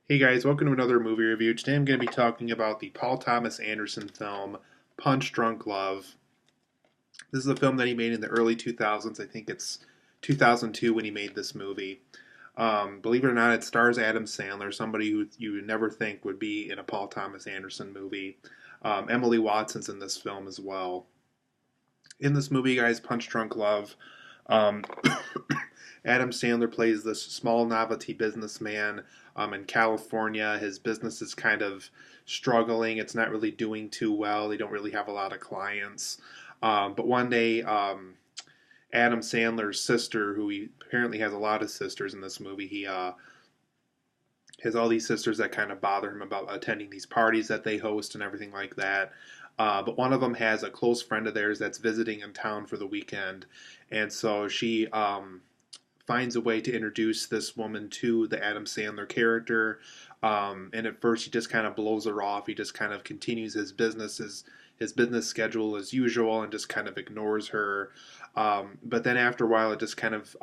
Hey guys, welcome to another movie review. Today I'm going to be talking about the Paul Thomas Anderson film Punch Drunk Love. This is a film that he made in the early 2000s. I think it's 2002 when he made this movie. Believe it or not, it stars Adam Sandler, somebody who you would never think would be in a Paul Thomas Anderson movie. Emily Watson's in this film as well. In this movie, guys, Punch Drunk Love, um, Adam Sandler plays this small novelty businessman in California. His business is kind of struggling. It's not really doing too well. They don't really have a lot of clients. But one day, Adam Sandler's sister, who he apparently has a lot of sisters in this movie, he has all these sisters that kind of bother him about attending these parties that they host and everything like that. But one of them has a close friend of theirs that's visiting in town for the weekend, and so she finds a way to introduce this woman to the Adam Sandler character. And at first, he just kind of blows her off. He just kind of continues his business schedule as usual, and just kind of ignores her. But then after a while, it just kind of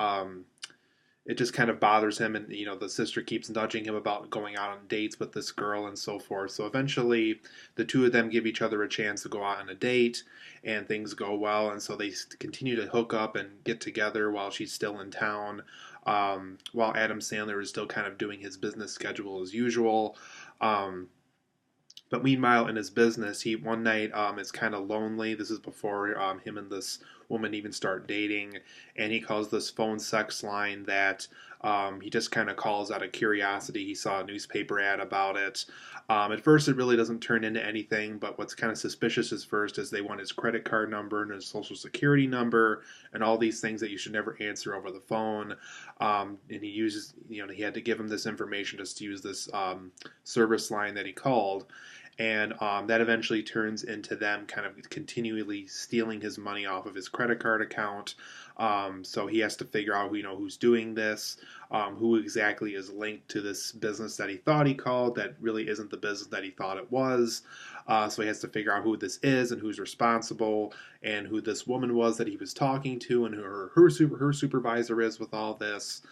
bothers him, and the sister keeps nudging him about going out on dates with this girl and so forth. So eventually the two of them give each other a chance to go out on a date, and things go well, and so they continue to hook up and get together while she's still in town, while Adam Sandler is still kind of doing his business schedule as usual. But meanwhile, in his business, he one night is kind of lonely. This is before him and this woman even start dating, and he calls this phone sex line that he just kind of calls out of curiosity. He saw a newspaper ad about it. At first, it really doesn't turn into anything, but what's kind of suspicious is first is they want his credit card number and his social security number and all these things that you should never answer over the phone. And he uses, he had to give him this information just to use this service line that he called. And that eventually turns into them kind of continually stealing his money off of his credit card account. So he has to figure out who's doing this, who exactly is linked to this business that he thought he called that really isn't the business that he thought it was. So he has to figure out who this is and who's responsible, and who this woman was that he was talking to, and who her supervisor is with all this.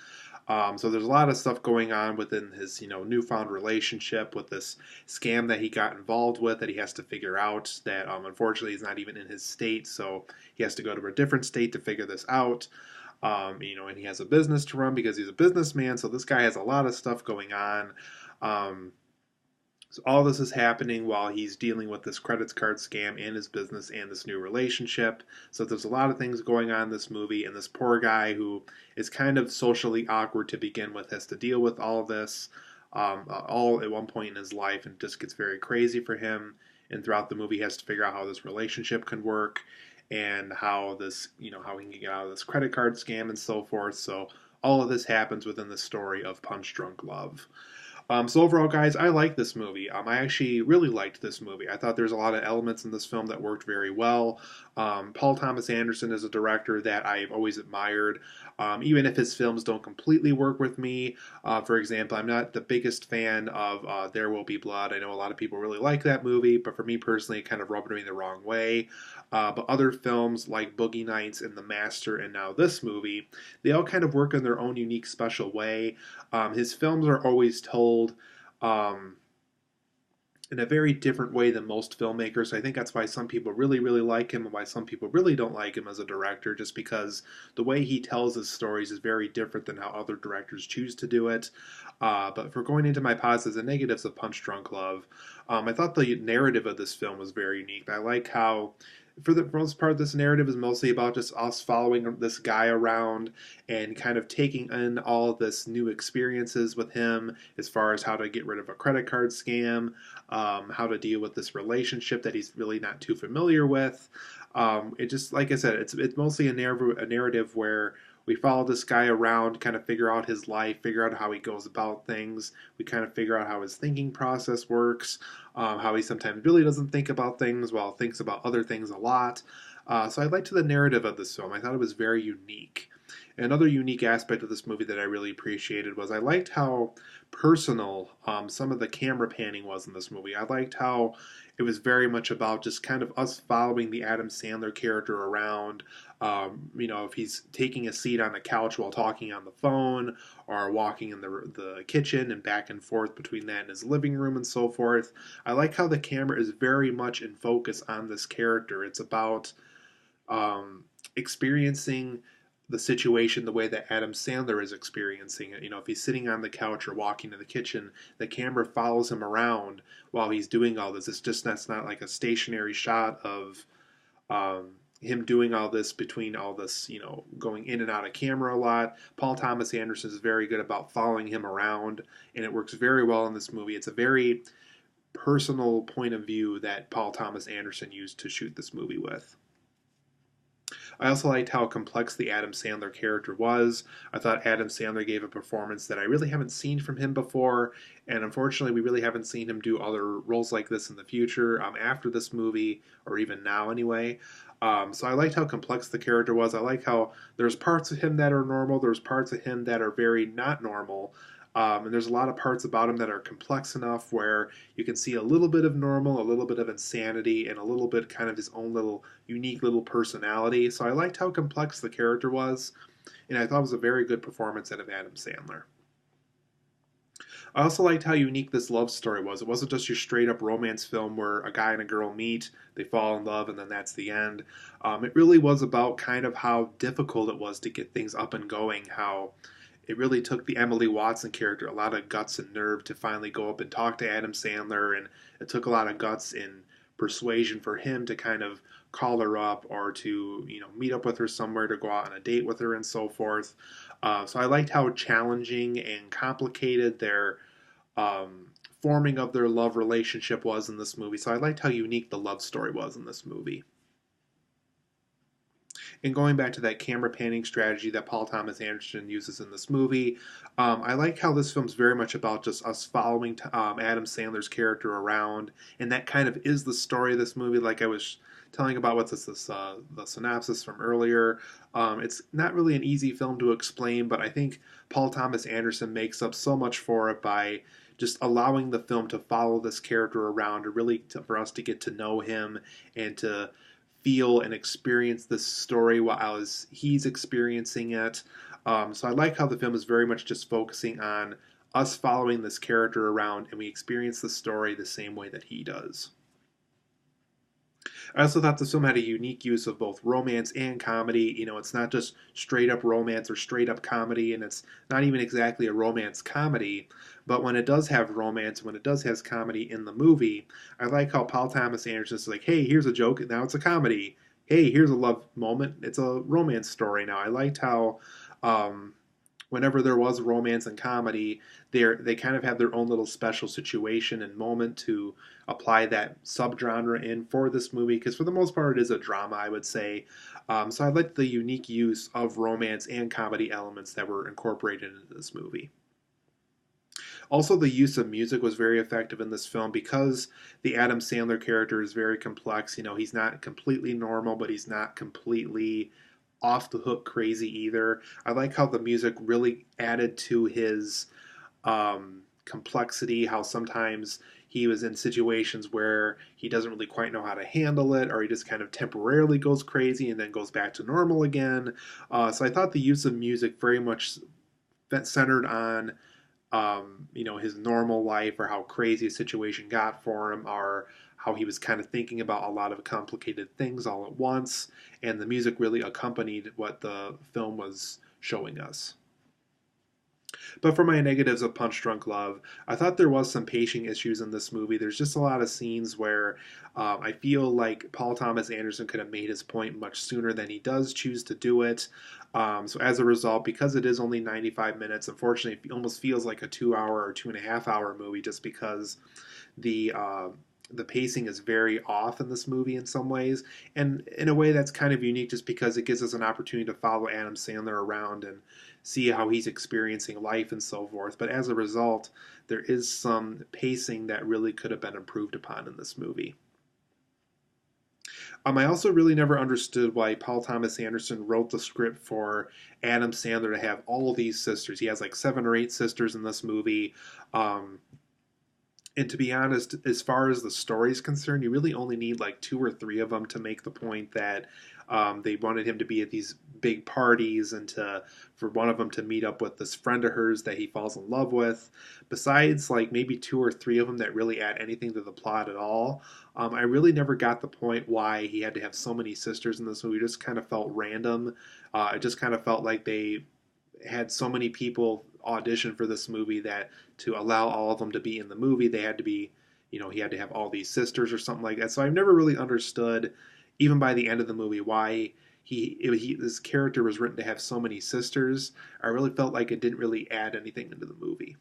So there's a lot of stuff going on within his, newfound relationship with this scam that he got involved with that he has to figure out. That unfortunately is not even in his state, so he has to go to a different state to figure this out. And he has a business to run because he's a businessman. So this guy has a lot of stuff going on. So all this is happening while he's dealing with this credit card scam and his business and this new relationship. So there's a lot of things going on in this movie, and this poor guy who is kind of socially awkward to begin with has to deal with all of this all at one point in his life, and it just gets very crazy for him. And throughout the movie, he has to figure out how this relationship can work, and how this, how he can get out of this credit card scam and so forth. So all of this happens within the story of Punch Drunk Love. So overall, guys, I like this movie. I actually really liked this movie. I thought there's a lot of elements in this film that worked very well. Paul Thomas Anderson is a director that I've always admired, even if his films don't completely work with me. For example, I'm not the biggest fan of There Will Be Blood. I know a lot of people really like that movie, but for me personally, it kind of rubbed me the wrong way. But other films like Boogie Nights and The Master and now this movie, they all kind of work in their own unique, special way. His films are always told um, in a very different way than most filmmakers. So I think that's why some people really, really like him and why some people really don't like him as a director, just because the way he tells his stories is very different than how other directors choose to do it. But for going into my positives and negatives of Punch Drunk Love, I thought the narrative of this film was very unique. I like how for the most part, this narrative is mostly about just us following this guy around and kind of taking in all this new experiences with him as far as how to get rid of a credit card scam, how to deal with this relationship that he's really not too familiar with. It just, like I said, it's mostly a narrative where we follow this guy around, kind of figure out his life, figure out how he goes about things. We kind of figure out how his thinking process works, how he sometimes really doesn't think about things while thinks about other things a lot. So I liked the narrative of this film. I thought it was very unique. Another unique aspect of this movie that I really appreciated was I liked how personal some of the camera panning was in this movie. I liked how it was very much about just kind of us following the Adam Sandler character around. If he's taking a seat on a couch while talking on the phone, or walking in the kitchen and back and forth between that and his living room and so forth. I like how the camera is very much in focus on this character. It's about experiencing the situation the way that Adam Sandler is experiencing it. If he's sitting on the couch or walking in the kitchen, the camera follows him around while he's doing all this. That's not like a stationary shot of him doing all this between all this, going in and out of camera a lot. Paul Thomas Anderson is very good about following him around, and it works very well in this movie. It's a very personal point of view that Paul Thomas Anderson used to shoot this movie with. I also liked how complex the Adam Sandler character was. I thought Adam Sandler gave a performance that I really haven't seen from him before, and unfortunately, we really haven't seen him do other roles like this in the future after this movie, or even now anyway. So I liked how complex the character was. I like how there's parts of him that are normal, there's parts of him that are very not normal. And there's a lot of parts about him that are complex enough where you can see a little bit of normal, a little bit of insanity, and a little bit kind of his own little unique little personality. So I liked how complex the character was, and I thought it was a very good performance out of Adam Sandler. I also liked how unique this love story was. It wasn't just your straight up romance film where a guy and a girl meet, they fall in love, and then that's the end. It really was about kind of how difficult it was to get things up and going, how it really took the Emily Watson character a lot of guts and nerve to finally go up and talk to Adam Sandler, and it took a lot of guts and persuasion for him to kind of call her up or to meet up with her somewhere to go out on a date with her and so forth. So I liked how challenging and complicated their forming of their love relationship was in this movie. So I liked how unique the love story was in this movie. And going back to that camera panning strategy that Paul Thomas Anderson uses in this movie, I like how this film's very much about just us following Adam Sandler's character around, and that kind of is the story of this movie. Like I was telling about what's the synopsis from earlier. It's not really an easy film to explain, but I think Paul Thomas Anderson makes up so much for it by just allowing the film to follow this character around, for us to get to know him and to feel and experience this story while he's experiencing it. So I like how the film is very much just focusing on us following this character around, and we experience the story the same way that he does. I also thought this film had a unique use of both romance and comedy. It's not just straight up romance or straight up comedy, and it's not even exactly a romance comedy. But when it does have romance, when it does have comedy in the movie, I like how Paul Thomas Anderson is like, hey, here's a joke, now it's a comedy. Hey, here's a love moment, it's a romance story now. I liked how whenever there was romance and comedy, they kind of have their own little special situation and moment to apply that subgenre in for this movie, because for the most part it is a drama, I would say. So I liked the unique use of romance and comedy elements that were incorporated into this movie. Also, the use of music was very effective in this film because the Adam Sandler character is very complex. He's not completely normal, but he's not completely off the hook crazy either. I like how the music really added to his complexity, how sometimes he was in situations where he doesn't really quite know how to handle it, or he just kind of temporarily goes crazy and then goes back to normal again. So I thought the use of music very much centered on his normal life, or how crazy a situation got for him, or how he was kind of thinking about a lot of complicated things all at once, and the music really accompanied what the film was showing us. But for my negatives of Punch Drunk Love, I thought there was some pacing issues in this movie. There's just a lot of scenes where I feel like Paul Thomas Anderson could have made his point much sooner than he does choose to do it. So as a result, because it is only 95 minutes, unfortunately, it almost feels like a 2 hour or 2.5 hour movie, just because the pacing is very off in this movie in some ways, and in a way that's kind of unique just because it gives us an opportunity to follow Adam Sandler around and see how he's experiencing life and so forth. But as a result, there is some pacing that really could have been improved upon in this movie. I also really never understood why Paul Thomas Anderson wrote the script for Adam Sandler to have all of these sisters. He has like 7 or 8 sisters in this movie. Um, and to be honest, as far as the story is concerned, you really only need like 2 or 3 of them to make the point that they wanted him to be at these big parties and to for one of them to meet up with this friend of hers that he falls in love with. Besides, like maybe 2 or 3 of them that really add anything to the plot at all. I really never got the point why he had to have so many sisters in this movie. It just kind of felt random. It just kind of felt like they had so many people audition for this movie that to allow all of them to be in the movie, they had to be, he had to have all these sisters or something like that. So I've never really understood, even by the end of the movie, why his character was written to have so many sisters. I really felt like it didn't really add anything into the movie.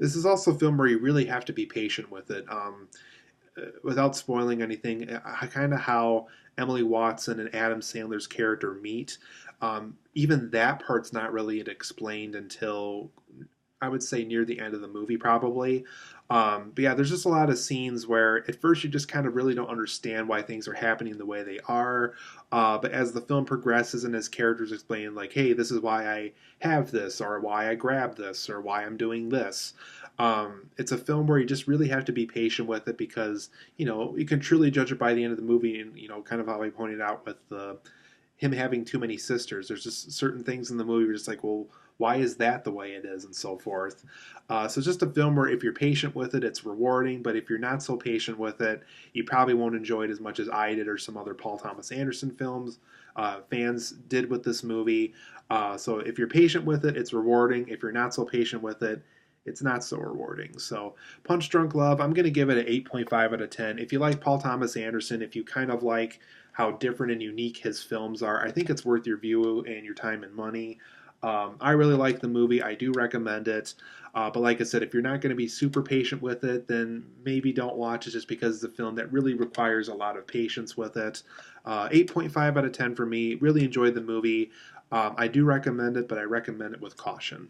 This is also a film where you really have to be patient with it. Without spoiling anything, kind of how Emily Watson and Adam Sandler's character meet. Even that part's not really explained until I would say near the end of the movie, probably. But yeah, there's just a lot of scenes where at first you just kind of really don't understand why things are happening the way they are. But as the film progresses and as characters explain, like, hey, this is why I have this, or why I grabbed this, or why I'm doing this. It's a film where you just really have to be patient with it because, you can truly judge it by the end of the movie. And, kind of how I pointed out with him having too many sisters. There's just certain things in the movie where it's like, well, why is that the way it is, and so forth. So it's just a film where if you're patient with it, it's rewarding. But if you're not so patient with it, you probably won't enjoy it as much as I did or some other Paul Thomas Anderson films fans did with this movie. So if you're patient with it, it's rewarding. If you're not so patient with it, it's not so rewarding. So Punch Drunk Love, I'm going to give it an 8.5 out of 10. If you like Paul Thomas Anderson, if you kind of like how different and unique his films are, I think it's worth your view and your time and money. I really like the movie. I do recommend it. But like I said, if you're not going to be super patient with it, then maybe don't watch it just because it's a film that really requires a lot of patience with it. 8.5 out of 10 for me. Really enjoyed the movie. I do recommend it, but I recommend it with caution.